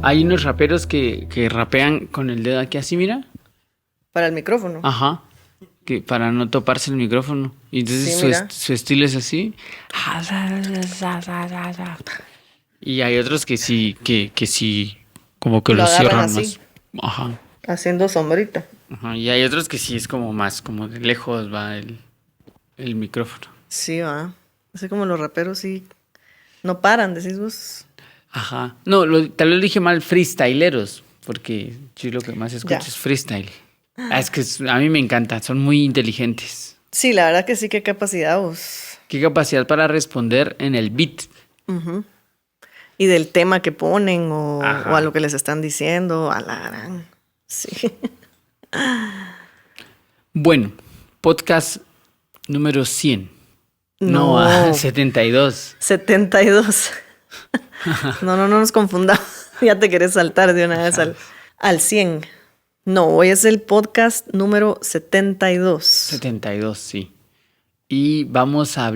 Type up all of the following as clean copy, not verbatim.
Hay unos raperos que rapean con el dedo aquí así, mira. Para el micrófono. Ajá. Que para no toparse el micrófono. Y entonces Sí, mira. su estilo es así. Y hay otros que sí, como que Lo lo agarran cierran así. más. Ajá. Haciendo sombrita. Ajá. Y hay otros que sí es como más, como de lejos va el micrófono. Sí, va. Así como los raperos sí no paran, decís vos. Ajá. No, tal vez lo dije mal, freestyleros, porque yo lo que más escucho Ya. es freestyle. Es que a mí me encanta, son muy inteligentes. Sí, la verdad que sí, qué capacidad vos. Qué capacidad para responder en el beat. Y del tema que ponen o Ajá. a lo que les están diciendo, a la gran. Sí. Bueno, podcast número 100. No. No, 72. 72. No nos confundamos. Ya te querés saltar de una vez al 100. No, hoy es el podcast número 72. 72, sí. Y vamos a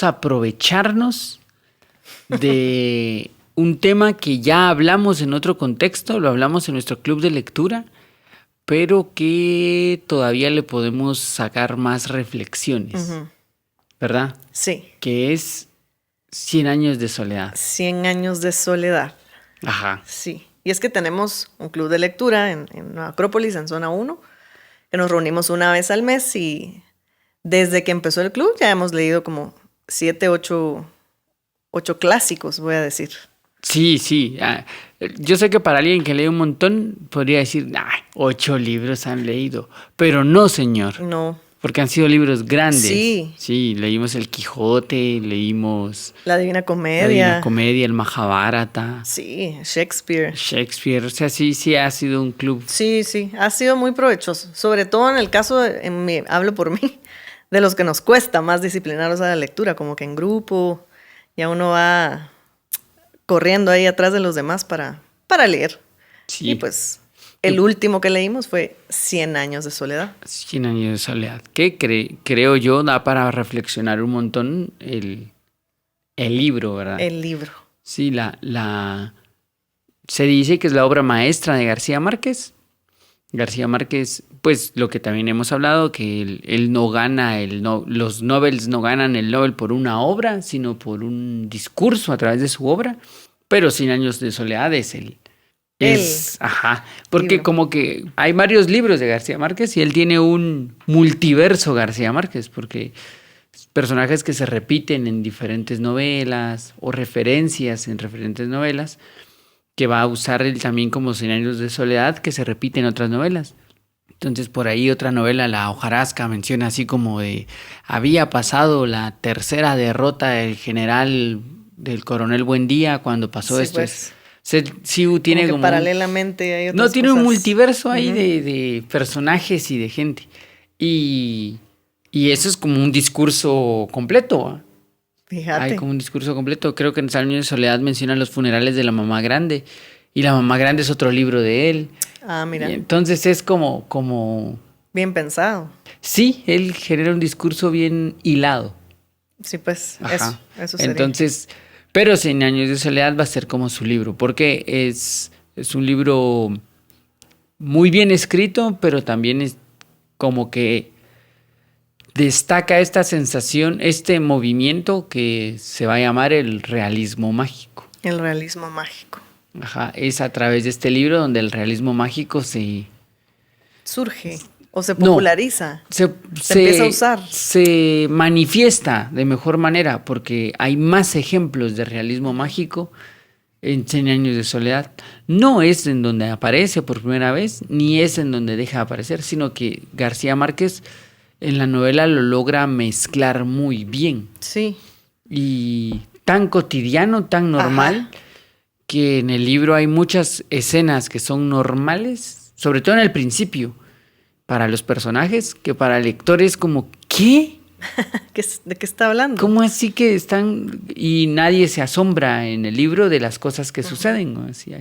aprovecharnos de un tema que ya hablamos en otro contexto, lo hablamos en nuestro club de lectura, pero que todavía le podemos sacar más reflexiones, ¿verdad? Sí. Que es 100 años de soledad. 100 años de soledad. Ajá. Sí. Y es que tenemos un club de lectura en Acrópolis, en Zona 1, que nos reunimos una vez al mes y desde que empezó el club ya hemos leído como 7, 8 clásicos, voy a decir. Sí, sí. Yo sé que para alguien que lee un montón podría decir, 8 libros han leído. Pero no, señor. No. Porque han sido libros grandes. Sí. Sí, leímos El Quijote, leímos La Divina Comedia. La Divina Comedia, el Mahabharata. Sí, Shakespeare. Shakespeare. O sea, sí ha sido un club. Sí, ha sido muy provechoso. Sobre todo en el caso, hablo por mí, de los que nos cuesta más disciplinarnos a la lectura, como que en grupo ya uno va corriendo ahí atrás de los demás para leer. Sí. Y pues el último que leímos fue 100 años de soledad. 100 años de soledad. Que creo yo da para reflexionar un montón el libro, ¿verdad? El libro. Sí, se dice que es la obra maestra de García Márquez. García Márquez, pues lo que también hemos hablado, que él no gana, los Nobels no ganan el Nobel por una obra, sino por un discurso a través de su obra. Pero 100 años de soledad es ajá, porque libro. Como que hay varios libros de García Márquez y él tiene un multiverso García Márquez, porque personajes que se repiten en diferentes novelas o referencias en diferentes novelas, que va a usar él también como 100 años de soledad, que se repite en otras novelas. Entonces por ahí otra novela, La hojarasca, menciona así como de había pasado la tercera derrota del coronel Buendía cuando pasó Sí, esto. pues. Sí, tiene como paralelamente hay otras tiene cosas. un multiverso ahí de personajes y de gente. Y eso es como un discurso completo. Fíjate. Hay como un discurso completo. Creo que en 100 años de soledad menciona los funerales de la mamá grande. Y la mamá grande es otro libro de él. Ah, mira. Y entonces es como... Bien pensado. Sí, él genera un discurso bien hilado. Sí, pues Ajá. eso sería. Entonces, pero 100 años de soledad va a ser como su libro, porque es un libro muy bien escrito, pero también es como que destaca esta sensación, este movimiento que se va a llamar el realismo mágico. El realismo mágico. Ajá, es a través de este libro donde el realismo mágico surge o se populariza. Se empieza a usar. Se manifiesta de mejor manera porque hay más ejemplos de realismo mágico en 100 años de soledad. No es en donde aparece por primera vez, ni es en donde deja de aparecer, sino que García Márquez en la novela lo logra mezclar muy bien. Sí. Y tan cotidiano, tan normal, que en el libro hay muchas escenas que son normales, sobre todo en el principio, para los personajes, que para el lector es como, ¿qué? ¿De qué está hablando? ¿Cómo así que están? Y nadie se asombra en el libro de las cosas que suceden, ¿no? Así,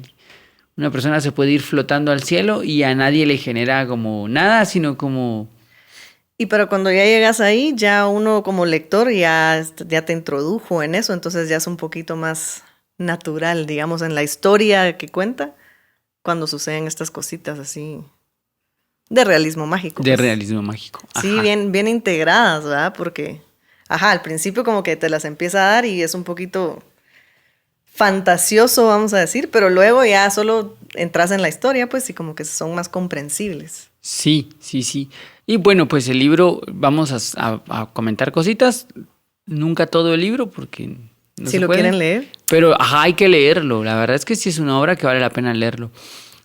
una persona se puede ir flotando al cielo y a nadie le genera como nada, sino como... Y pero cuando ya llegas ahí, ya uno como lector ya te introdujo en eso, entonces ya es un poquito más natural, digamos, en la historia que cuenta, cuando suceden estas cositas así de realismo mágico. De pues. realismo mágico. Sí, Ajá. bien integradas, ¿verdad? Porque, al principio como que te las empieza a dar y es un poquito fantasioso, vamos a decir, pero luego ya solo entras en la historia, pues, y como que son más comprensibles. Sí, sí, sí. Y bueno, pues el libro, vamos a comentar cositas. Nunca todo el libro, porque no Si se lo puede. quieren leer. Pero ajá, hay que leerlo. La verdad es que sí es una obra que vale la pena leerlo.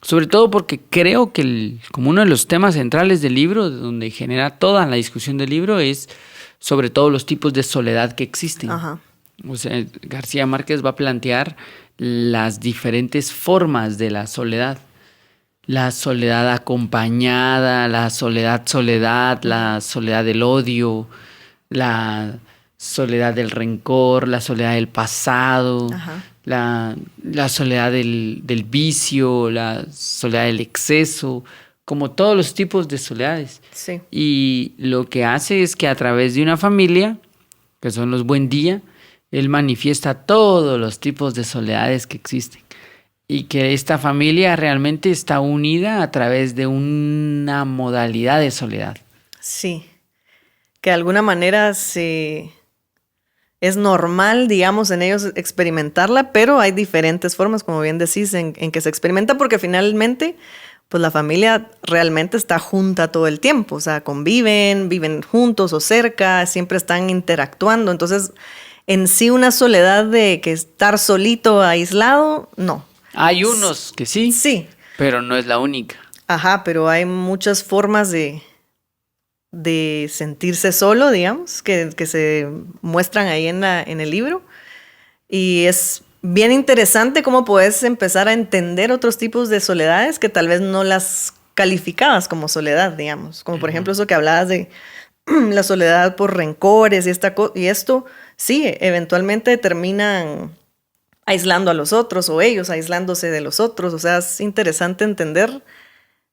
Sobre todo porque creo que como uno de los temas centrales del libro, donde genera toda la discusión del libro, es sobre todo los tipos de soledad que existen. Ajá. O sea, García Márquez va a plantear las diferentes formas de la soledad. La soledad acompañada, la soledad, la soledad del odio, la soledad del rencor, la soledad del pasado, Ajá. la soledad del vicio, la soledad del exceso, como todos los tipos de soledades. Sí. Y lo que hace es que a través de una familia, que son los Buendía, él manifiesta todos los tipos de soledades que existen. Y que esta familia realmente está unida a través de una modalidad de soledad. Sí. Que de alguna manera es normal, digamos, en ellos experimentarla, pero hay diferentes formas, como bien decís, en que se experimenta, porque finalmente, pues la familia realmente está junta todo el tiempo, o sea, viven juntos o cerca, siempre están interactuando, entonces, en sí una soledad de que estar solito, aislado, no. Hay unos que sí, Sí, pero no es la única. ajá, pero hay muchas formas de sentirse solo, digamos, que se muestran ahí en el libro. Y es bien interesante cómo puedes empezar a entender otros tipos de soledades que tal vez no las calificabas como soledad, digamos. Como por ejemplo eso que hablabas de la soledad por rencores y esto, sí, eventualmente terminan aislando a los otros o ellos aislándose de los otros. O sea, es interesante entender,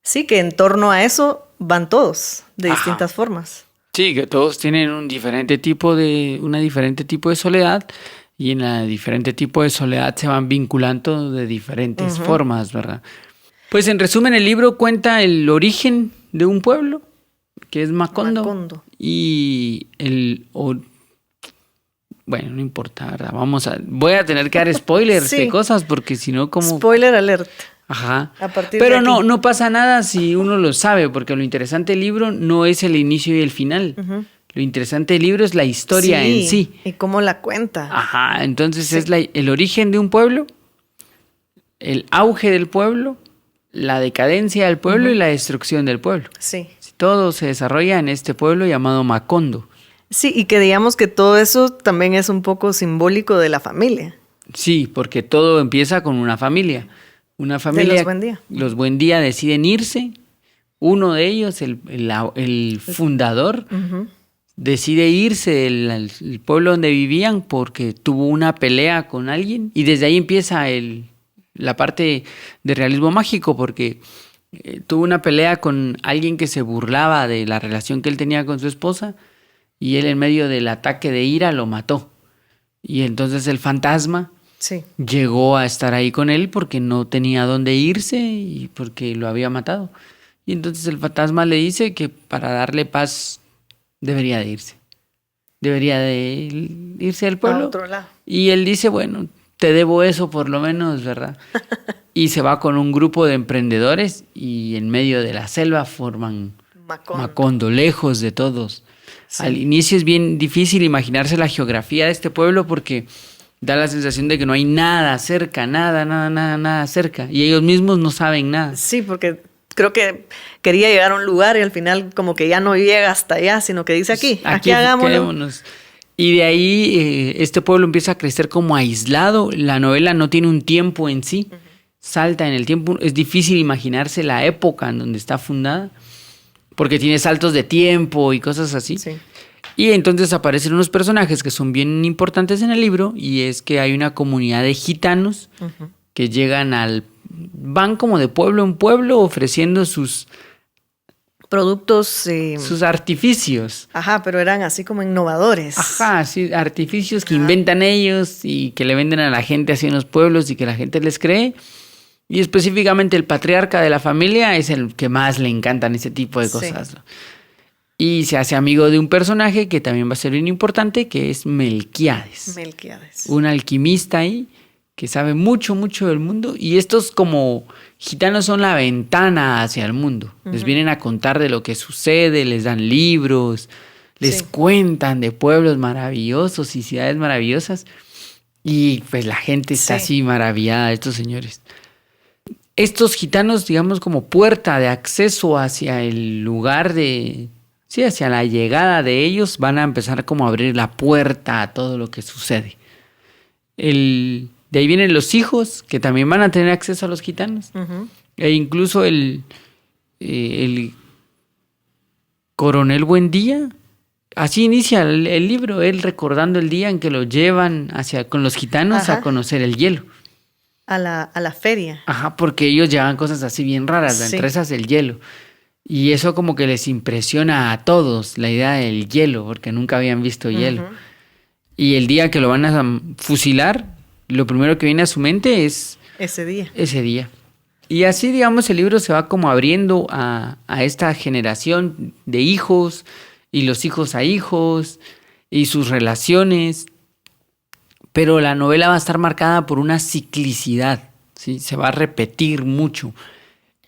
sí, que en torno a eso van todos de Ajá. distintas formas. Sí, que todos tienen una diferente tipo de soledad y en la diferente tipo de soledad se van vinculando de diferentes formas, ¿verdad? Pues en resumen el libro cuenta el origen de un pueblo que es Macondo. Macondo. Y bueno, no importa, ¿verdad? Voy a tener que dar spoilers Sí. de cosas porque si no como... Spoiler alert. Ajá. A partir Pero de no, aquí. no pasa nada si uno lo sabe, porque lo interesante del libro no es el inicio y el final. Lo interesante del libro es la historia en sí. Y cómo la cuenta. Ajá, entonces Sí. es el origen de un pueblo, el auge del pueblo, la decadencia del pueblo y la destrucción del pueblo. Sí. Todo se desarrolla en este pueblo llamado Macondo. Sí, y que digamos que todo eso también es un poco simbólico de la familia. Sí, porque todo empieza con una familia. Una familia. los Buendía. Los Buendía deciden irse. Uno de ellos, el fundador, decide irse del pueblo donde vivían porque tuvo una pelea con alguien. Y desde ahí empieza la parte de realismo mágico, porque tuvo una pelea con alguien que se burlaba de la relación que él tenía con su esposa. Y él en medio del ataque de ira lo mató. Y entonces el fantasma Sí. llegó a estar ahí con él porque no tenía dónde irse y porque lo había matado. Y entonces el fantasma le dice que para darle paz debería de irse. Debería de irse del A pueblo. otro lado. Y él dice, bueno, te debo eso por lo menos, ¿verdad? Y se va con un grupo de emprendedores y en medio de la selva forman Macondo, lejos de todos. Sí. Al inicio es bien difícil imaginarse la geografía de este pueblo porque da la sensación de que no hay nada cerca, nada cerca. Y ellos mismos no saben nada. Sí, porque creo que quería llegar a un lugar y al final como que ya no llega hasta allá, sino que dice aquí hagámoslo. Quedémonos. Y de ahí este pueblo empieza a crecer como aislado. La novela no tiene un tiempo en sí, salta en el tiempo. Es difícil imaginarse la época en donde está fundada, porque tiene saltos de tiempo y cosas así. Sí. Y entonces aparecen unos personajes que son bien importantes en el libro, y es que hay una comunidad de gitanos que llegan van como de pueblo en pueblo ofreciendo sus productos. Sus artificios. Ajá, pero eran así como innovadores. Ajá, sí, artificios que inventan ellos y que le venden a la gente así en los pueblos y que la gente les cree. Y específicamente el patriarca de la familia es el que más le encantan ese tipo de cosas. Sí. ¿No? Y se hace amigo de un personaje que también va a ser bien importante, que es Melquíades. Melquíades. Un alquimista ahí que sabe mucho, mucho del mundo. Y estos como gitanos son la ventana hacia el mundo. Les vienen a contar de lo que sucede, les dan libros, les cuentan de pueblos maravillosos y ciudades maravillosas. Y pues la gente está así maravillada de estos señores. Estos gitanos, digamos, como puerta de acceso hacia el lugar de... Sí, hacia la llegada de ellos, van a empezar como a abrir la puerta a todo lo que sucede. De ahí vienen los hijos, que también van a tener acceso a los gitanos. E incluso el coronel Buendía, así inicia el libro, él recordando el día en que lo llevan con los gitanos a conocer el hielo. A la feria. Ajá, porque ellos llevan cosas así bien raras, entre esas el hielo. Y eso como que les impresiona a todos, la idea del hielo, porque nunca habían visto hielo. Y el día que lo van a fusilar, lo primero que viene a su mente es... Ese día. Y así, digamos, el libro se va como abriendo a esta generación de hijos, y los hijos a hijos, y sus relaciones. Pero la novela va a estar marcada por una ciclicidad, ¿sí? Se va a repetir mucho.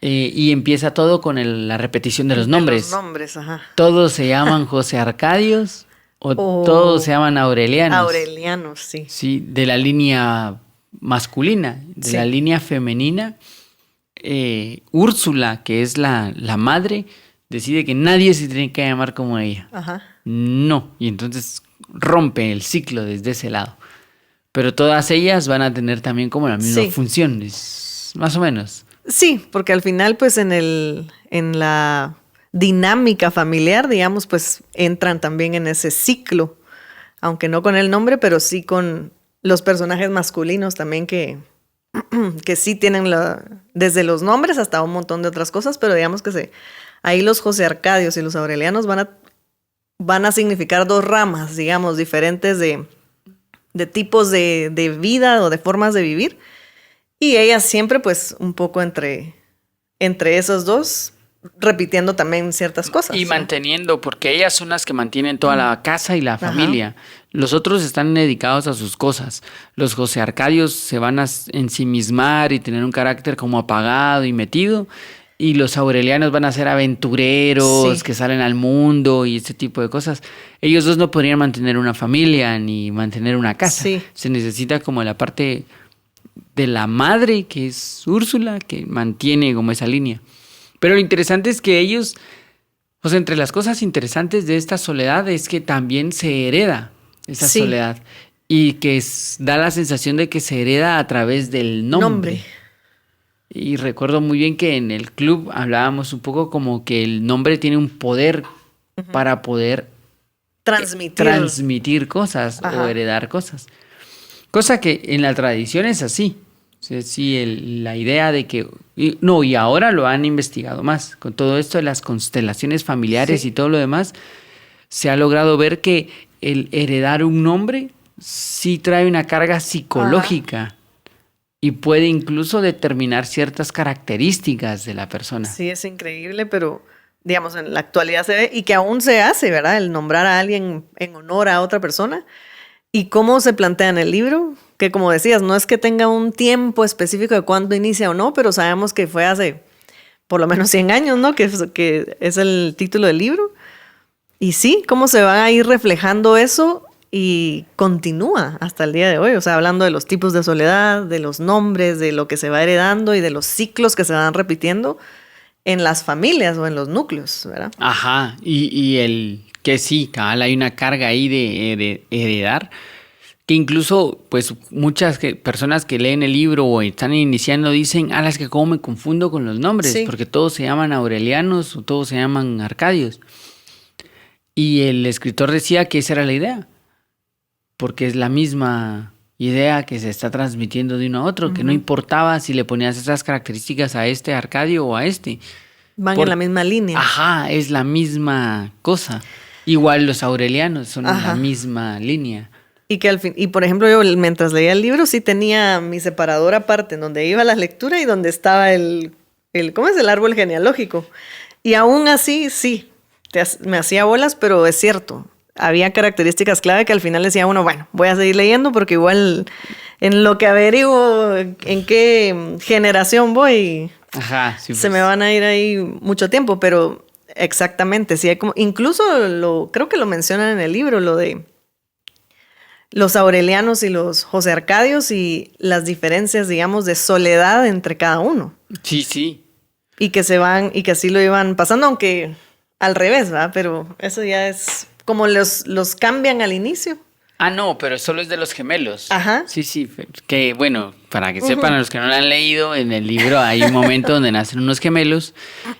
Y empieza todo con la repetición de los nombres. Ajá. Todos se llaman José Arcadios o todos se llaman Aurelianos. Aurelianos, sí. Sí, de la línea masculina. De la línea femenina, Úrsula, que es la madre, decide que nadie se tiene que llamar como ella. Ajá. No, y entonces rompe el ciclo desde ese lado. Pero todas ellas van a tener también como la misma función, más o menos. Sí, porque al final, pues en la dinámica familiar, digamos, pues entran también en ese ciclo, aunque no con el nombre, pero sí con los personajes masculinos también que sí tienen desde los nombres hasta un montón de otras cosas, pero digamos que ahí los José Arcadios y los Aurelianos van a significar dos ramas, digamos, diferentes de tipos de vida o de formas de vivir. Y ella siempre, pues, un poco entre esos dos, repitiendo también ciertas cosas. Y manteniendo, porque ellas son las que mantienen toda la casa y la familia. Los otros están dedicados a sus cosas. Los José Arcadios se van a ensimismar y tener un carácter como apagado y metido. Y los Aurelianos van a ser aventureros que salen al mundo y este tipo de cosas. Ellos dos no podrían mantener una familia ni mantener una casa. Se necesita como la parte de la madre, que es Úrsula, que mantiene como esa línea. Pero lo interesante es que ellos, pues entre las cosas interesantes de esta soledad es que también se hereda esa soledad. Y que da la sensación de que se hereda a través del nombre. Y recuerdo muy bien que en el club hablábamos un poco como que el nombre tiene un poder para poder transmitir cosas o heredar cosas. Cosa que en la tradición es así. O sea, sí, la idea de que... y ahora lo han investigado más. Con todo esto de las constelaciones familiares y todo lo demás, se ha logrado ver que el heredar un nombre sí trae una carga psicológica y puede incluso determinar ciertas características de la persona. Sí, es increíble, pero digamos, en la actualidad se ve y que aún se hace, ¿verdad? El nombrar a alguien en honor a otra persona. ¿Y cómo se plantea en el libro? Que como decías, no es que tenga un tiempo específico de cuándo inicia o no, pero sabemos que fue hace por lo menos 100 años, ¿no? Que es el título del libro. Y sí, cómo se va a ir reflejando eso y continúa hasta el día de hoy. O sea, hablando de los tipos de soledad, de los nombres, de lo que se va heredando y de los ciclos que se van repitiendo en las familias o en los núcleos, ¿verdad? Ajá, y que sí, cabal, hay una carga ahí de heredar, que incluso pues muchas personas que leen el libro o están iniciando dicen, es que cómo me confundo con los nombres, porque todos se llaman Aurelianos o todos se llaman Arcadios. Y el escritor decía que esa era la idea, porque es la misma idea que se está transmitiendo de uno a otro, que no importaba si le ponías esas características a este Arcadio o a este, Van en la misma línea. Ajá, es la misma cosa. Igual los aurelianos son en la Ajá. misma línea. Y que al fin, y por ejemplo, yo mientras leía el libro sí tenía mi separador aparte, en donde iba la lectura y donde estaba ¿cómo es? El árbol genealógico. Y aún así, sí, me hacía bolas, pero es cierto. Había características clave que al final decía uno, bueno, voy a seguir leyendo porque igual en lo que averiguo en qué generación voy, Ajá, sí. se me van a ir ahí mucho tiempo, pero exactamente, sí hay como, incluso creo que lo mencionan en el libro, lo de los aurelianos y los José Arcadios y las diferencias, digamos, de soledad entre cada uno. Sí, sí. Y que y que así lo iban pasando, aunque al revés, ¿va? Pero eso ya es como los cambian al inicio. Ah, no, pero solo es de los gemelos. Ajá. Sí, sí. Que bueno, para que sepan los que no lo han leído, en el libro hay un momento donde nacen unos gemelos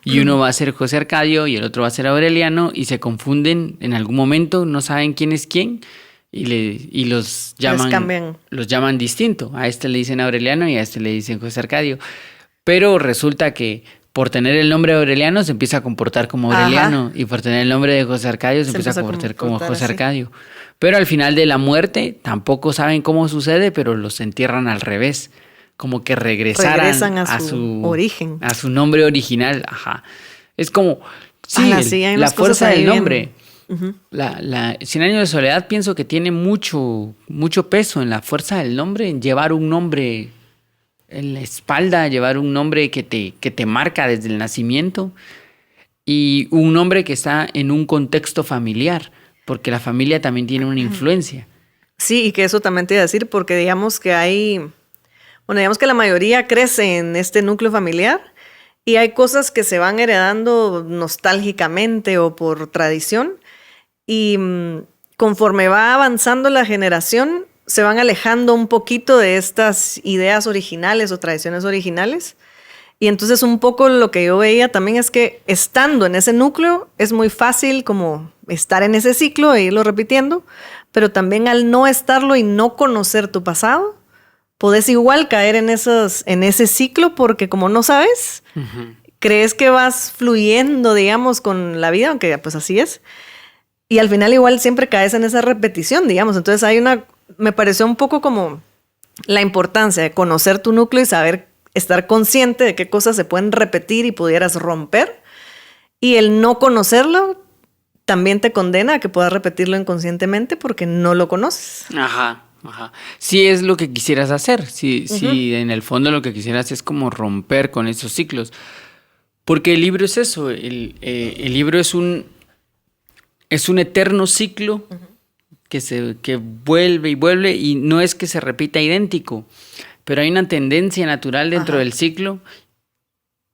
y uno va a ser José Arcadio y el otro va a ser Aureliano y se confunden en algún momento, no saben quién es quién y los llaman distinto. A este le dicen Aureliano y a este le dicen José Arcadio. Pero resulta que por tener el nombre de Aureliano se empieza a comportar como Aureliano. Ajá. Y por tener el nombre de José Arcadio se empieza a comportar como José Arcadio. Pero al final de la muerte tampoco saben cómo sucede, pero los entierran al revés. Como que regresan a su origen. A su nombre original. Ajá. Es como, sí, la fuerza del nombre. Uh-huh. La 100 años de soledad pienso que tiene mucho peso en la fuerza del nombre, en llevar un nombre en la espalda, llevar un nombre que te marca desde el nacimiento y un nombre que está en un contexto familiar, porque la familia también tiene una influencia. Sí, y que eso también te iba a decir, porque digamos que digamos que la mayoría crece en este núcleo familiar y hay cosas que se van heredando nostálgicamente o por tradición y conforme va avanzando la generación se van alejando un poquito de estas ideas originales o tradiciones originales. Y entonces un poco lo que yo veía también es que estando en ese núcleo es muy fácil como estar en ese ciclo e irlo repitiendo, pero también al no estarlo y no conocer tu pasado, podés igual caer en ese ciclo porque como no sabes, uh-huh, crees que vas fluyendo, digamos, con la vida, aunque pues así es. Y al final igual siempre caes en esa repetición, digamos. Entonces me pareció un poco como la importancia de conocer tu núcleo y estar consciente de qué cosas se pueden repetir y pudieras romper. Y el no conocerlo también te condena a que puedas repetirlo inconscientemente porque no lo conoces. Ajá, ajá. Si es lo que quisieras hacer, si en el fondo lo que quisieras es como romper con esos ciclos. Porque el libro es eso, el libro es un eterno ciclo, uh-huh, que vuelve y vuelve y no es que se repita idéntico, pero hay una tendencia natural dentro, ajá, del ciclo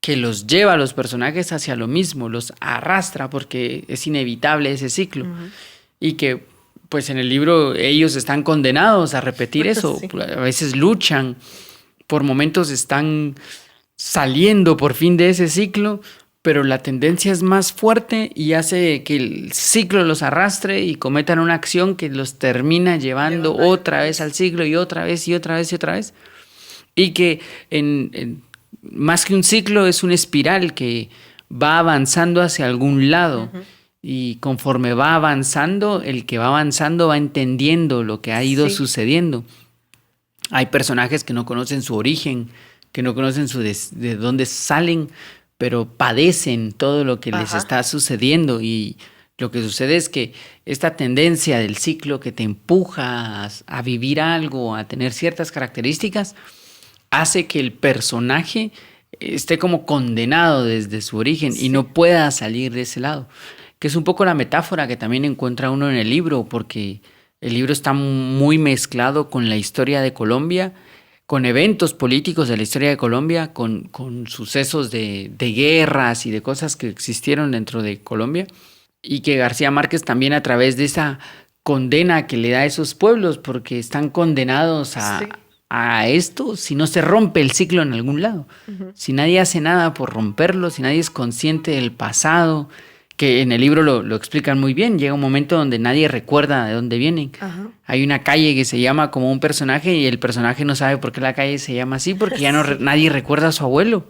que los lleva a los personajes hacia lo mismo, los arrastra porque es inevitable ese ciclo, uh-huh, y que pues en el libro ellos están condenados a repetir eso, sí. A veces luchan, por momentos están saliendo por fin de ese ciclo, pero la tendencia es más fuerte y hace que el ciclo los arrastre y cometan una acción que los termina llevando otra vez al ciclo y otra vez y otra vez y otra vez. Y que más que un ciclo es una espiral que va avanzando hacia algún lado. Uh-huh. Y conforme va avanzando, el que va avanzando va entendiendo lo que ha ido sucediendo. Hay personajes que no conocen su origen, que no conocen de dónde salen, pero padecen todo lo que, ajá, les está sucediendo y lo que sucede es que esta tendencia del ciclo que te empuja a vivir algo, a tener ciertas características, hace que el personaje esté como condenado desde su origen, sí, y no pueda salir de ese lado, que es un poco la metáfora que también encuentra uno en el libro, porque el libro está muy mezclado con la historia de Colombia, con eventos políticos de la historia de Colombia, con sucesos de guerras y de cosas que existieron dentro de Colombia, y que García Márquez también a través de esa condena que le da a esos pueblos, porque están condenados a esto si no se rompe el ciclo en algún lado. Uh-huh. Si nadie hace nada por romperlo, si nadie es consciente del pasado, que en el libro lo explican muy bien. Llega un momento donde nadie recuerda de dónde vienen. Uh-huh. Hay una calle que se llama como un personaje y el personaje no sabe por qué la calle se llama así, porque ya nadie recuerda a su abuelo.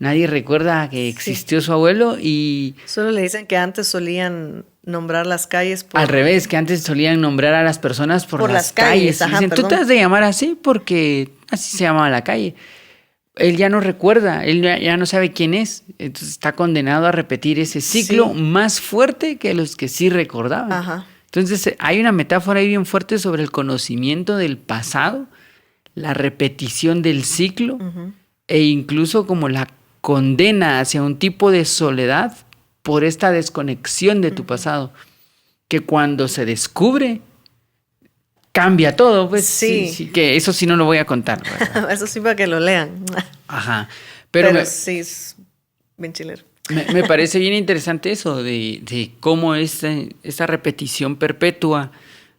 nadie recuerda que existió su abuelo y... Solo le dicen que antes solían nombrar las calles Al revés, que antes solían nombrar a las personas por las calles. Ajá, Dicen, tú te has de llamar así porque así se llamaba la calle. Él ya no recuerda, él ya no sabe quién es. Entonces está condenado a repetir ese ciclo más fuerte que los que sí recordaban. Ajá. Entonces hay una metáfora ahí bien fuerte sobre el conocimiento del pasado, la repetición del ciclo e incluso como la condena hacia un tipo de soledad por esta desconexión de tu pasado, que cuando se descubre cambia todo, pues sí, que eso sí no lo voy a contar, ¿verdad? Eso sí para que lo lean. Ajá. Pero sí, es bien chilero. Me parece bien interesante eso de cómo esta repetición perpetua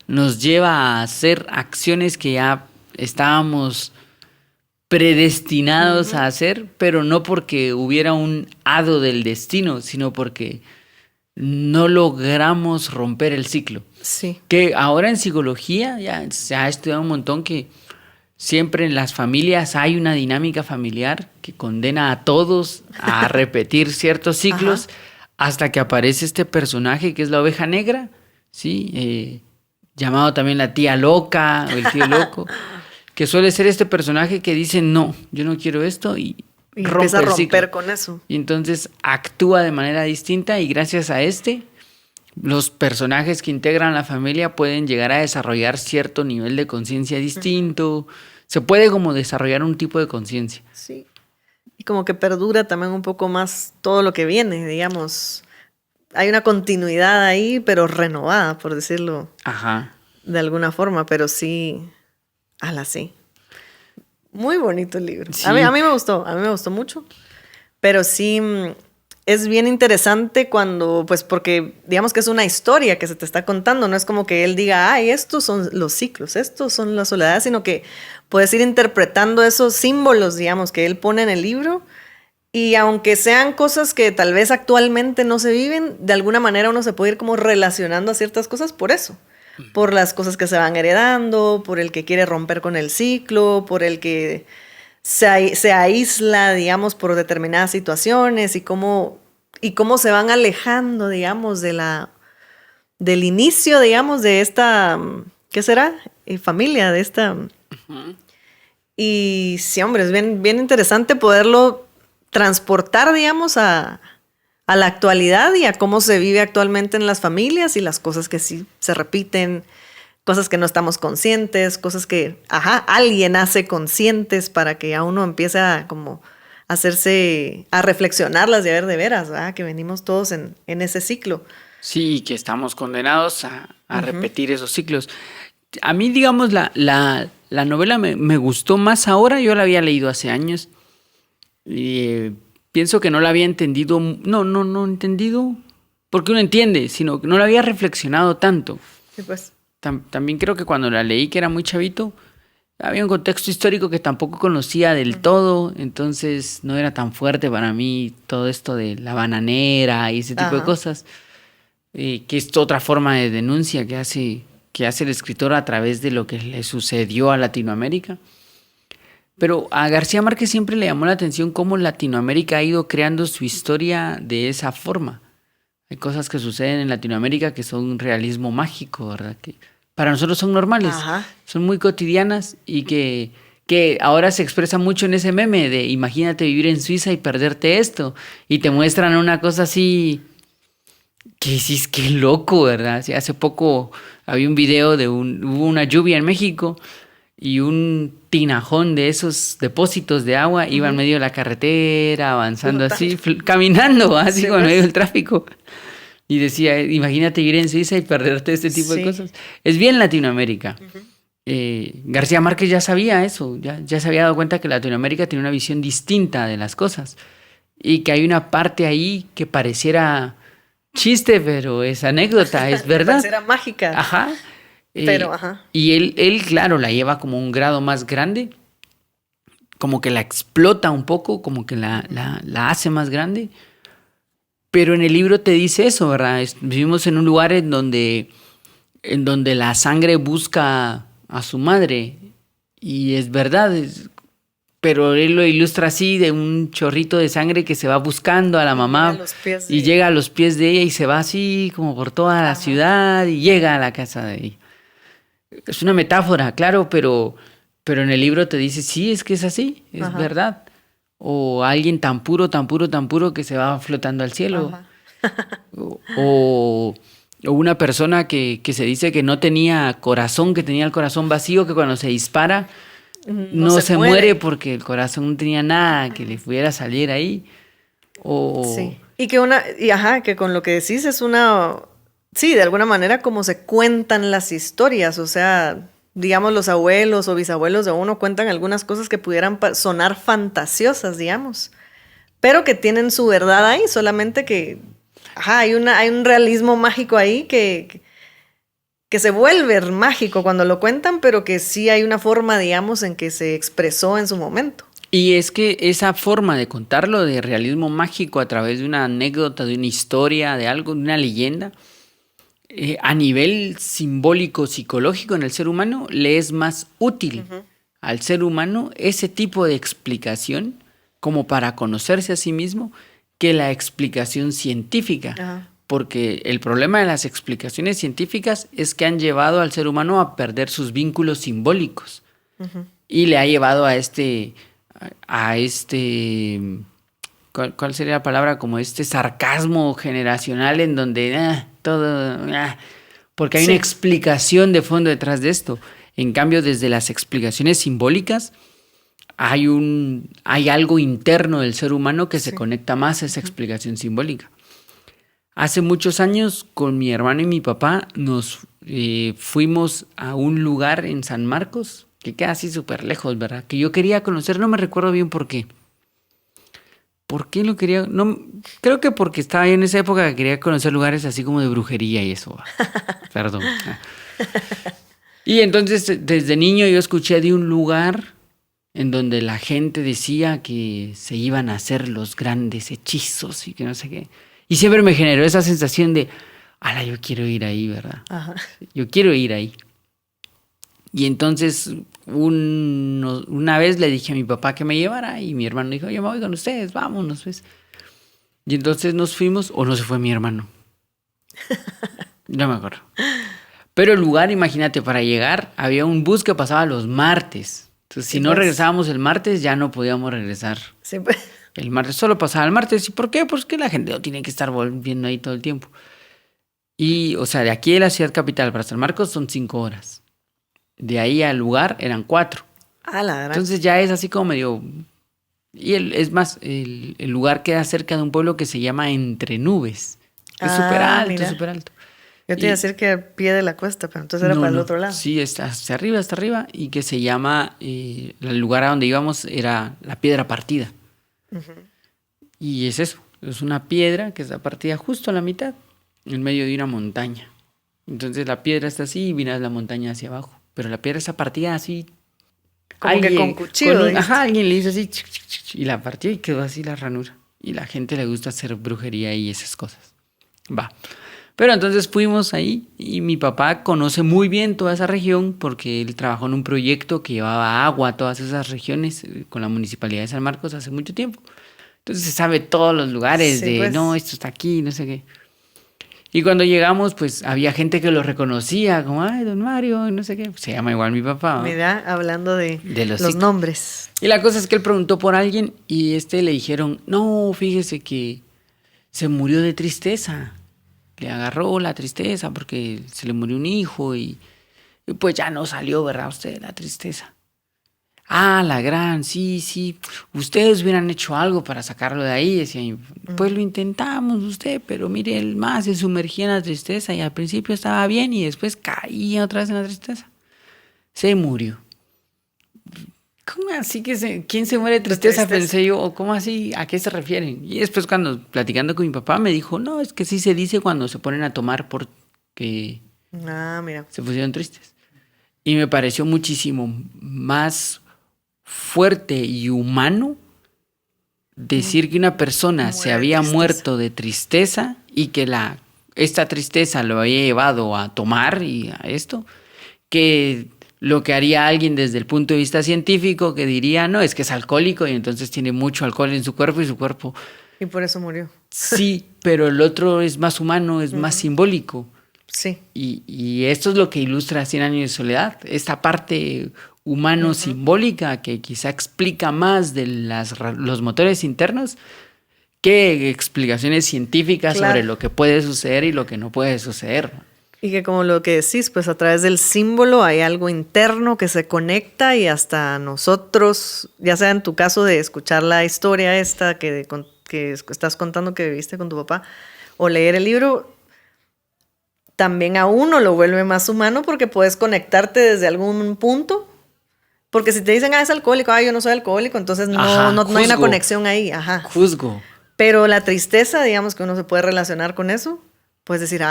nos lleva a hacer acciones que ya estábamos predestinados a hacer, pero no porque hubiera un hado del destino, sino porque no logramos romper el ciclo. Sí. Que ahora en psicología ya se ha estudiado un montón que siempre en las familias hay una dinámica familiar que condena a todos a repetir ciertos ciclos hasta que aparece este personaje que es la oveja negra, ¿sí? Llamado también la tía loca o el tío loco, que suele ser este personaje que dice, no, yo no quiero esto y empieza a romper con eso. Y entonces actúa de manera distinta y gracias a los personajes que integran la familia pueden llegar a desarrollar cierto nivel de conciencia distinto. Se puede como desarrollar un tipo de conciencia. Sí. Y como que perdura también un poco más todo lo que viene, digamos. Hay una continuidad ahí, pero renovada, por decirlo de alguna forma, pero sí, sí. Muy bonito el libro. Sí. A mí me gustó mucho, pero sí es bien interesante cuando, pues porque digamos que es una historia que se te está contando, no es como que él diga, estos son los ciclos, estos son las soledades, sino que puedes ir interpretando esos símbolos, digamos, que él pone en el libro y aunque sean cosas que tal vez actualmente no se viven, de alguna manera uno se puede ir como relacionando a ciertas cosas por eso. Por las cosas que se van heredando, por el que quiere romper con el ciclo, por el que se aísla, digamos, por determinadas situaciones y cómo se van alejando, digamos, del inicio, digamos, de esta, ¿qué será? Familia, de esta. Y sí, hombre, es bien, bien interesante poderlo transportar, digamos, a la actualidad y a cómo se vive actualmente en las familias y las cosas que sí se repiten, cosas que no estamos conscientes, cosas que, alguien hace conscientes para que a uno empiece a como hacerse, a reflexionarlas y a ver de veras, ¿verdad? Que venimos todos en ese ciclo. Sí, que estamos condenados a repetir esos ciclos. A mí, digamos, la novela me gustó más ahora, yo la había leído hace años y pienso que no la había entendido, no entendido, porque uno entiende, sino que no la había reflexionado tanto. Sí, pues. También creo que cuando la leí, que era muy chavito, había un contexto histórico que tampoco conocía del todo, entonces no era tan fuerte para mí todo esto de la bananera y ese tipo de cosas, que es otra forma de denuncia que hace el escritor a través de lo que le sucedió a Latinoamérica. Pero a García Márquez siempre le llamó la atención cómo Latinoamérica ha ido creando su historia de esa forma. Hay cosas que suceden en Latinoamérica que son realismo mágico, ¿verdad? Que para nosotros son normales, son muy cotidianas y que ahora se expresa mucho en ese meme de imagínate vivir en Suiza y perderte esto. Y te muestran una cosa así que dices, qué loco, ¿verdad? Sí, hace poco había un video hubo una lluvia en México y un tinajón de esos depósitos de agua iba en medio de la carretera, avanzando así, caminando así en medio del tráfico. Y decía, imagínate ir en Suiza y perderte este tipo de cosas. Es bien Latinoamérica. García Márquez ya sabía eso, ya se había dado cuenta que Latinoamérica tiene una visión distinta de las cosas. Y que hay una parte ahí que pareciera chiste, pero es anécdota, es verdad. Pareciera mágica. Pero, Y él, claro, la lleva como un grado más grande, como que la explota un poco, como que la hace más grande. Pero en el libro te dice eso, ¿verdad? Vivimos en un lugar en donde la sangre busca a su madre. Y es verdad, pero él lo ilustra así, de un chorrito de sangre que se va buscando a la mamá y llega a los pies de ella y se va así como por toda la ciudad y llega a la casa de ella. Es una metáfora, claro, pero en el libro te dice, sí, es que es así, es verdad. O alguien tan puro, tan puro, tan puro que se va flotando al cielo. O una persona que se dice que no tenía corazón, que tenía el corazón vacío, que cuando se dispara no se muere porque el corazón no tenía nada que le pudiera salir ahí. Sí. Y que con lo que decís es sí, de alguna manera como se cuentan las historias, o sea, digamos los abuelos o bisabuelos de uno cuentan algunas cosas que pudieran sonar fantasiosas, digamos, pero que tienen su verdad ahí, solamente que hay un realismo mágico ahí que se vuelve mágico cuando lo cuentan, pero que sí hay una forma, digamos, en que se expresó en su momento. Y es que esa forma de contarlo, de realismo mágico a través de una anécdota, de una historia, de algo, de una leyenda, a nivel simbólico, psicológico en el ser humano, le es más útil al ser humano ese tipo de explicación como para conocerse a sí mismo que la explicación científica. Porque el problema de las explicaciones científicas es que han llevado al ser humano a perder sus vínculos simbólicos. Y le ha llevado a ¿cuál sería la palabra? Como este sarcasmo generacional en donde porque hay una explicación de fondo detrás de esto. En cambio, desde las explicaciones simbólicas hay algo interno del ser humano que se conecta más a esa explicación simbólica. Hace muchos años, con mi hermano y mi papá, nos fuimos a un lugar en San Marcos, que queda así súper lejos, ¿verdad? Que yo quería conocer, no me recuerdo bien por qué. ¿Por qué lo quería? No, creo que porque estaba yo en esa época que quería conocer lugares así como de brujería y eso. Perdón. Y entonces, desde niño yo escuché de un lugar en donde la gente decía que se iban a hacer los grandes hechizos y que no sé qué. Y siempre me generó esa sensación de, yo quiero ir ahí, ¿verdad? Yo quiero ir ahí. Y entonces una vez le dije a mi papá que me llevara y mi hermano dijo, yo me voy con ustedes, vámonos, pues. Y entonces nos fuimos, o no se fue mi hermano. No me acuerdo. Pero el lugar, imagínate, para llegar había un bus que pasaba los martes. Entonces, si no regresábamos el martes, ya no podíamos regresar. Sí, pues. El martes solo pasaba el martes. ¿Y por qué? Pues que la gente no tiene que estar volviendo ahí todo el tiempo. Y, o sea, de aquí de la ciudad capital para San Marcos son 5 horas. De ahí al lugar eran 4. La verdad. Entonces ya es así como medio... Y es más, el lugar queda cerca de un pueblo que se llama Entre Nubes. Es súper alto, súper alto. Yo te iba a decir que al pie de la cuesta, pero entonces era para el otro lado. Sí, está hasta arriba, y que se llama... el lugar a donde íbamos era la Piedra Partida. Y es eso, es una piedra que está partida justo a la mitad, en medio de una montaña. Entonces la piedra está así y miras la montaña hacia abajo. Pero la piedra está partida así. Como que con cuchillo. Alguien le hizo así y la partió y quedó así la ranura. Y la gente le gusta hacer brujería y esas cosas. Pero entonces fuimos ahí y mi papá conoce muy bien toda esa región porque él trabajó en un proyecto que llevaba agua a todas esas regiones con la Municipalidad de San Marcos hace mucho tiempo. Entonces se sabe todos los lugares no, esto está aquí, no sé qué. Y cuando llegamos, pues había gente que lo reconocía, como, don Mario, no sé qué. Se llama igual mi papá. Mira, hablando de los nombres. Y la cosa es que él preguntó por alguien y le dijeron, no, fíjese que se murió de tristeza. Le agarró la tristeza porque se le murió un hijo y pues ya no salió, ¿verdad? Usted de la tristeza. La gran, sí. Ustedes hubieran hecho algo para sacarlo de ahí. Decían, pues lo intentamos usted, pero mire, él más se sumergía en la tristeza y al principio estaba bien y después caía otra vez en la tristeza. Se murió. ¿Cómo así que quién se muere de tristeza? Pensé yo, ¿o cómo así? ¿A qué se refieren? Y después platicando con mi papá me dijo, no, es que sí se dice cuando se ponen a tomar porque mira. Se pusieron tristes. Y me pareció muchísimo más fuerte y humano decir que una persona se había muerto de tristeza y que esta tristeza lo había llevado a tomar y a esto, que lo que haría alguien desde el punto de vista científico que diría, no, es que es alcohólico y entonces tiene mucho alcohol en su cuerpo y su cuerpo... Y por eso murió. Sí, pero el otro es más humano, es más simbólico. Sí. Y esto es lo que ilustra Cien años de soledad, esta parte humano-simbólica que quizá explica más de los motores internos que explicaciones científicas sobre lo que puede suceder y lo que no puede suceder. Y que como lo que decís, pues a través del símbolo hay algo interno que se conecta y hasta nosotros, ya sea en tu caso de escuchar la historia esta que estás contando que viviste con tu papá, o leer el libro, también a uno lo vuelve más humano porque puedes conectarte desde algún punto. Porque si te dicen, es alcohólico, yo no soy alcohólico, entonces no hay una conexión ahí. Ajá. Juzgo. Pero la tristeza, digamos que uno se puede relacionar con eso, puedes decir,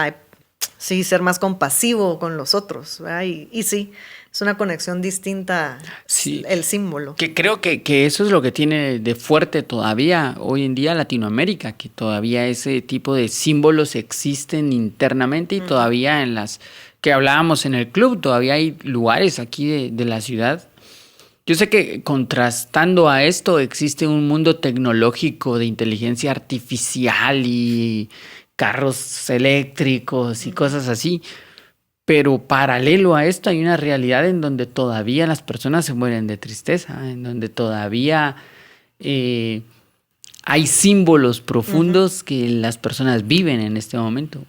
sí, ser más compasivo con los otros, ¿verdad? Y sí, es una conexión distinta, sí, el símbolo. Que creo que eso es lo que tiene de fuerte todavía hoy en día Latinoamérica, que todavía ese tipo de símbolos existen internamente y todavía en las que hablábamos en el club, todavía hay lugares aquí de la ciudad. Yo sé que contrastando a esto existe un mundo tecnológico de inteligencia artificial y carros eléctricos y cosas así, pero paralelo a esto hay una realidad en donde todavía las personas se mueren de tristeza, en donde todavía hay símbolos profundos que las personas viven en este momento.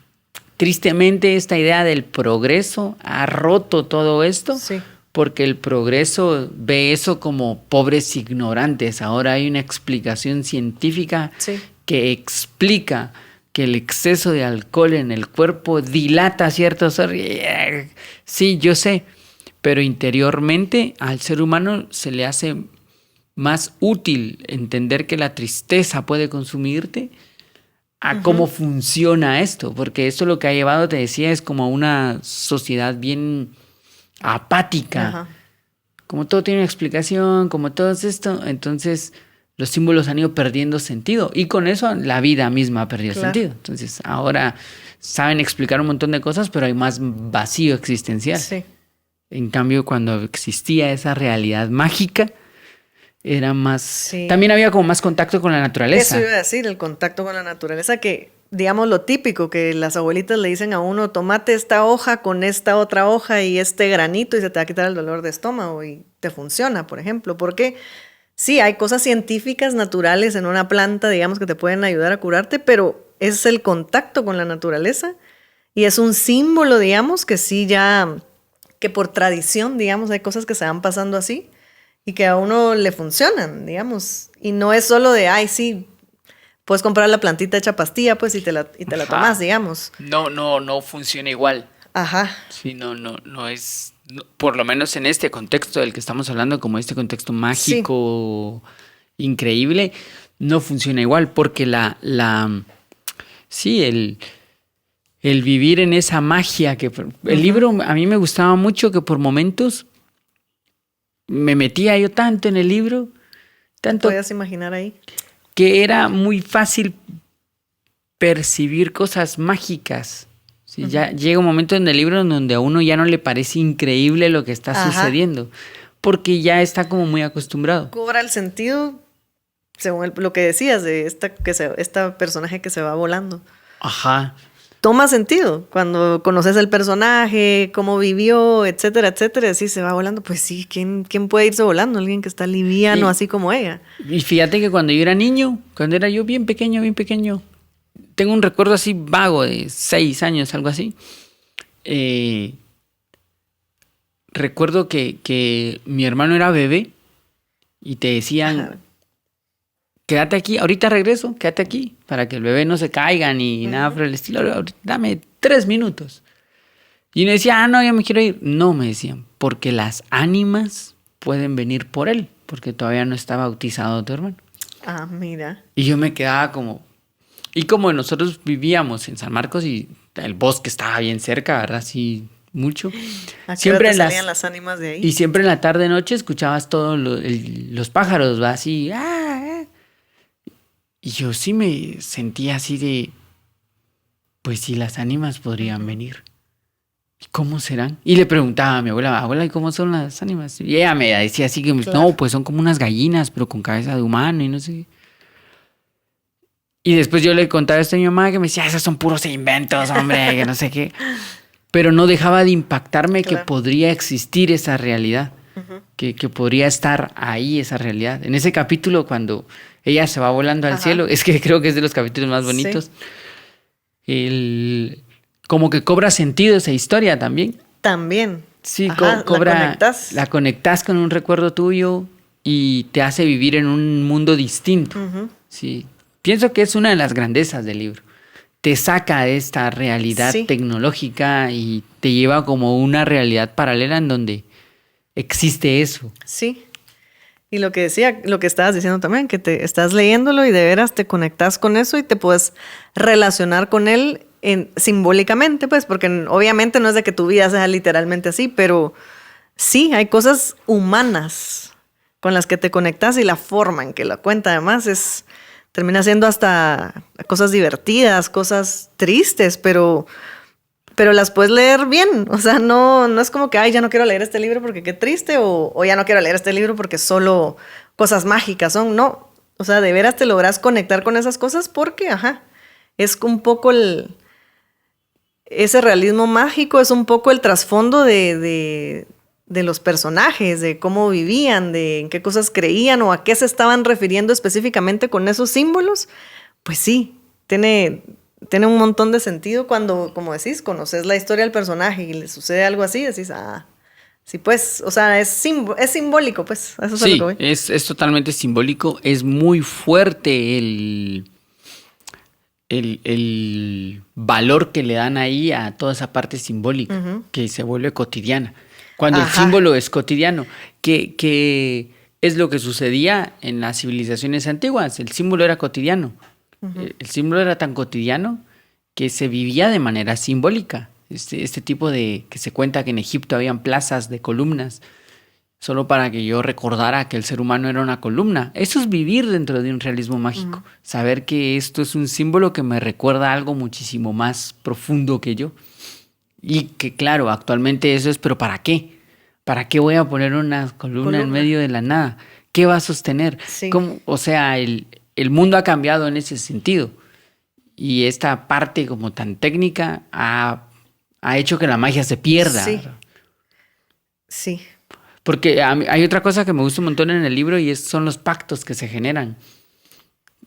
Tristemente, esta idea del progreso ha roto todo esto. Sí. Porque el progreso ve eso como pobres ignorantes. Ahora hay una explicación científica que explica que el exceso de alcohol en el cuerpo dilata ciertos órganos. Sí, yo sé, pero interiormente al ser humano se le hace más útil entender que la tristeza puede consumirte a cómo funciona esto, porque esto lo que ha llevado, te decía, es como una sociedad bien apática. Como todo tiene una explicación, como todo es esto, entonces los símbolos han ido perdiendo sentido y con eso la vida misma ha perdido sentido. Entonces ahora saben explicar un montón de cosas, pero hay más vacío existencial. Sí. En cambio, cuando existía esa realidad mágica, era más... Sí. También había como más contacto con la naturaleza. Eso iba a decir, el contacto con la naturaleza, que digamos lo típico que las abuelitas le dicen a uno, tomate esta hoja con esta otra hoja y este granito y se te va a quitar el dolor de estómago y te funciona, por ejemplo. Porque sí, hay cosas científicas naturales en una planta, digamos, que te pueden ayudar a curarte, pero es el contacto con la naturaleza y es un símbolo, digamos, que sí ya, que por tradición, digamos, hay cosas que se van pasando así y que a uno le funcionan, digamos. Y no es solo de, sí, puedes comprar la plantita hecha pastilla, pues, y te la tomas, digamos. No funciona igual. Ajá. Sí, no es, por lo menos en este contexto del que estamos hablando, como este contexto mágico, increíble, no funciona igual, porque el vivir en esa magia que... El libro a mí me gustaba mucho, que por momentos me metía yo tanto en el libro, tanto... ¿Puedes imaginar ahí? Que era muy fácil percibir cosas mágicas. ¿Sí? Ya llega un momento en el libro en donde a uno ya no le parece increíble lo que está sucediendo, porque ya está como muy acostumbrado. Cobra el sentido, según lo que decías, de esta personaje que se va volando. Ajá. Toma sentido cuando conoces el personaje, cómo vivió, etcétera, etcétera. Así se va volando. Pues sí, ¿quién puede irse volando? Alguien que está liviano, así como ella. Y fíjate que cuando yo era niño, cuando era yo bien pequeño, tengo un recuerdo así vago de 6 años, algo así. Recuerdo que mi hermano era bebé y te decían... Quédate aquí, ahorita regreso, quédate aquí, para que el bebé no se caiga ni nada por el estilo. Dame 3 minutos. Y uno decía, no, ya me quiero ir. No, me decían, porque las ánimas pueden venir por él, porque todavía no está bautizado tu hermano. Ah, mira. Y yo me quedaba como... Y como nosotros vivíamos en San Marcos y el bosque estaba bien cerca, ¿verdad? Sí, mucho. Siempre salían las ánimas de ahí. Y siempre en la tarde-noche escuchabas todos los pájaros, ¿va? Así... Y yo sí me sentía así de, pues sí, las ánimas podrían venir. ¿Cómo serán? Y le preguntaba a mi abuela, ¿y cómo son las ánimas? Y ella me decía así que, Claro. no, pues son como unas gallinas, pero con cabeza de humano y no sé. Y después yo le contaba esto a mi mamá que me decía, esos son puros inventos, hombre, que no sé qué. Pero no dejaba de impactarme que Claro. podría existir esa realidad, que podría estar ahí esa realidad. En ese capítulo, cuando ella se va volando al Ajá. cielo, es que creo que es de los capítulos más Sí. bonitos. Como que cobra sentido esa historia también. También. Sí, Ajá, cobra, la conectas. la conectas con un recuerdo tuyo y te hace vivir en un mundo distinto. Ujú. Sí, pienso que es una de las grandezas del libro. Te saca de esta realidad Sí. tecnológica y te lleva como una realidad paralela en donde existe eso. Sí. Y lo que decía, lo que estabas diciendo también, que te estás leyéndolo y de veras te conectas con eso y te puedes relacionar con él simbólicamente, pues, porque obviamente no es de que tu vida sea literalmente así, pero sí, hay cosas humanas con las que te conectas y la forma en que la cuenta además termina siendo hasta cosas divertidas, cosas tristes, pero las puedes leer bien. O sea, no es como que, ay, ya no quiero leer este libro porque qué triste, o ya no quiero leer este libro porque solo cosas mágicas son. No, o sea, de veras te logras conectar con esas cosas porque, ajá, es un poco ese realismo mágico, es un poco el trasfondo de los personajes, de cómo vivían, de en qué cosas creían o a qué se estaban refiriendo específicamente con esos símbolos. Pues sí, tiene un montón de sentido cuando, como decís, conoces la historia del personaje y le sucede algo así, decís, sí, pues, o sea, es simbólico, pues, eso es a lo que Sí, voy. es totalmente simbólico. Es muy fuerte el valor que le dan ahí a toda esa parte simbólica, que se vuelve cotidiana. Cuando el Ajá. símbolo es cotidiano, que es lo que sucedía en las civilizaciones antiguas. El símbolo era cotidiano. El símbolo era tan cotidiano que se vivía de manera simbólica. Este tipo de que se cuenta que en Egipto habían plazas de columnas solo para que yo recordara que el ser humano era una columna. Eso es vivir dentro de un realismo mágico. Saber que esto es un símbolo que me recuerda algo muchísimo más profundo que yo. Y que claro, actualmente eso es, pero ¿para qué? ¿Para qué voy a poner una columna en medio de la nada? ¿Qué va a sostener? Sí. O sea, el mundo ha cambiado en ese sentido. Y esta parte como tan técnica ha hecho que la magia se pierda. Sí. Sí. Porque hay otra cosa que me gusta un montón en el libro y son los pactos que se generan.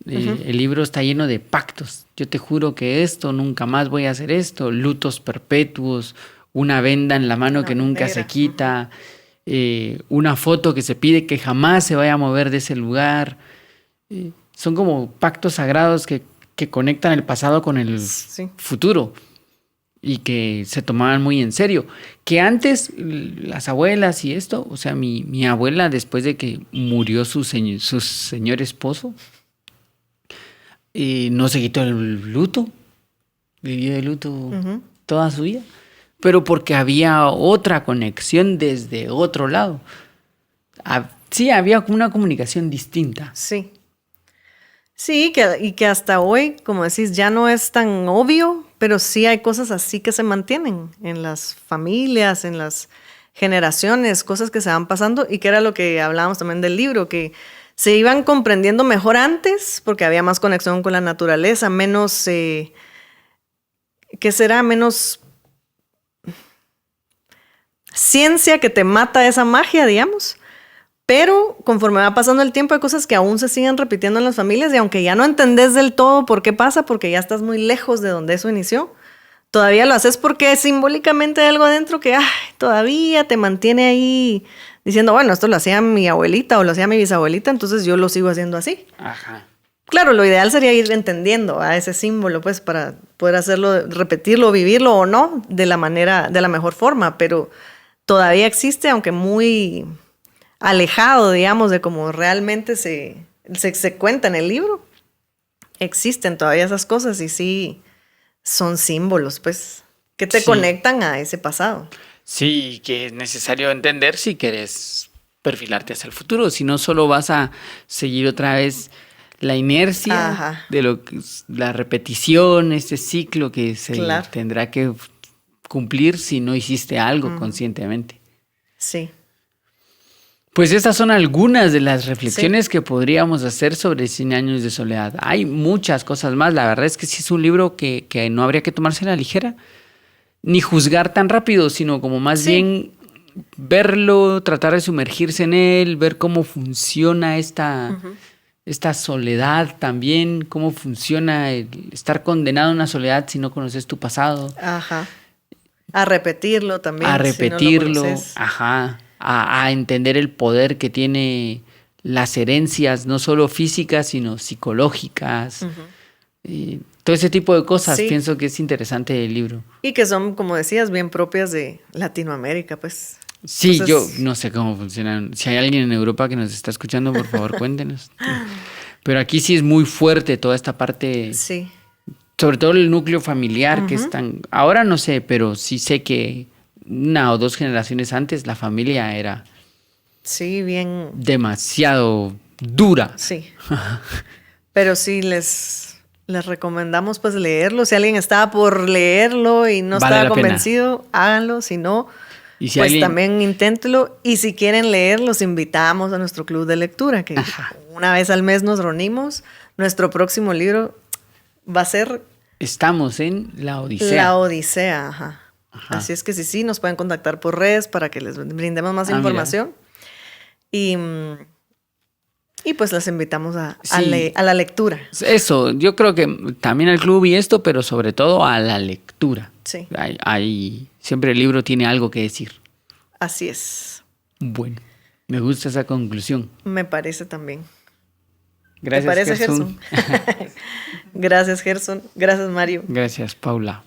El libro está lleno de pactos. Yo te juro que esto, nunca más voy a hacer esto. Lutos perpetuos, una venda en la mano Una que nunca bandera. se quita, una foto que se pide que jamás se vaya a mover de ese lugar. Son como pactos sagrados que conectan el pasado con el Sí. futuro y que se tomaban muy en serio. Que antes las abuelas y esto, o sea, mi abuela después de que murió su señor esposo, no se quitó el luto, vivió de luto toda su vida, pero porque había otra conexión desde otro lado. Sí, había como una comunicación distinta. Sí. Sí, y que hasta hoy, como decís, ya no es tan obvio, pero sí hay cosas así que se mantienen en las familias, en las generaciones, cosas que se van pasando y que era lo que hablábamos también del libro, que se iban comprendiendo mejor antes porque había más conexión con la naturaleza, menos, ¿qué será? Menos ciencia que te mata esa magia, digamos. Pero conforme va pasando el tiempo hay cosas que aún se siguen repitiendo en las familias y aunque ya no entendés del todo por qué pasa, porque ya estás muy lejos de donde eso inició, todavía lo haces porque simbólicamente hay algo adentro que todavía te mantiene ahí diciendo, bueno, esto lo hacía mi abuelita o lo hacía mi bisabuelita, entonces yo lo sigo haciendo así. Ajá. Claro, lo ideal sería ir entendiendo a ese símbolo, pues, para poder hacerlo, repetirlo, vivirlo o no, de la mejor forma, pero todavía existe, aunque muy alejado, digamos, de cómo realmente se cuenta en el libro. Existen todavía esas cosas y sí son símbolos, pues, que te conectan a ese pasado. Sí, que es necesario entender si quieres perfilarte hacia el futuro, si no solo vas a seguir otra vez la inercia de lo que la repetición, este ciclo que se tendrá que cumplir si no hiciste algo conscientemente. Sí. Pues estas son algunas de las reflexiones que podríamos hacer sobre 100 años de soledad. Hay muchas cosas más. La verdad es que sí es un libro que no habría que tomarse a la ligera, ni juzgar tan rápido, sino como más bien verlo, tratar de sumergirse en él, ver cómo funciona esta soledad también, cómo funciona el estar condenado a una soledad si no conoces tu pasado. Ajá. A repetirlo también. A repetirlo, Si no lo conoces. ajá. A entender el poder que tiene las herencias, no solo físicas, sino psicológicas. Todo ese tipo de cosas. Sí. Pienso que es interesante el libro. Y que son, como decías, bien propias de Latinoamérica, pues. Sí, Entonces, yo no sé cómo funcionan. Si hay alguien en Europa que nos está escuchando, por favor, cuéntenos. Pero aquí sí es muy fuerte toda esta parte, sí. sobre todo el núcleo familiar que es tan... Ahora no sé, pero sí sé que 1 o 2 generaciones antes la familia era Sí, bien. demasiado dura. Sí. Pero sí les recomendamos pues leerlo. Si alguien estaba por leerlo y no Vale estaba la pena. convencido, háganlo. Si no, Y si pues alguien- también inténtelo. Y si quieren leer, los invitamos a nuestro club de lectura, que una vez al mes nos reunimos. Nuestro próximo libro va a ser Estamos en la Odisea. La Odisea. Ajá. Así es que sí, nos pueden contactar por redes para que les brindemos más Ah, información. Y pues las invitamos a Sí. la lectura. Eso, yo creo que también al club y esto, pero sobre todo a la lectura. Sí, Siempre el libro tiene algo que decir. así es. Bueno, me gusta esa conclusión. Me parece también. Gracias, ¿Te parece, Gerson. Gerson? Gracias, Gerson. Gracias, Mario. Gracias, Paula.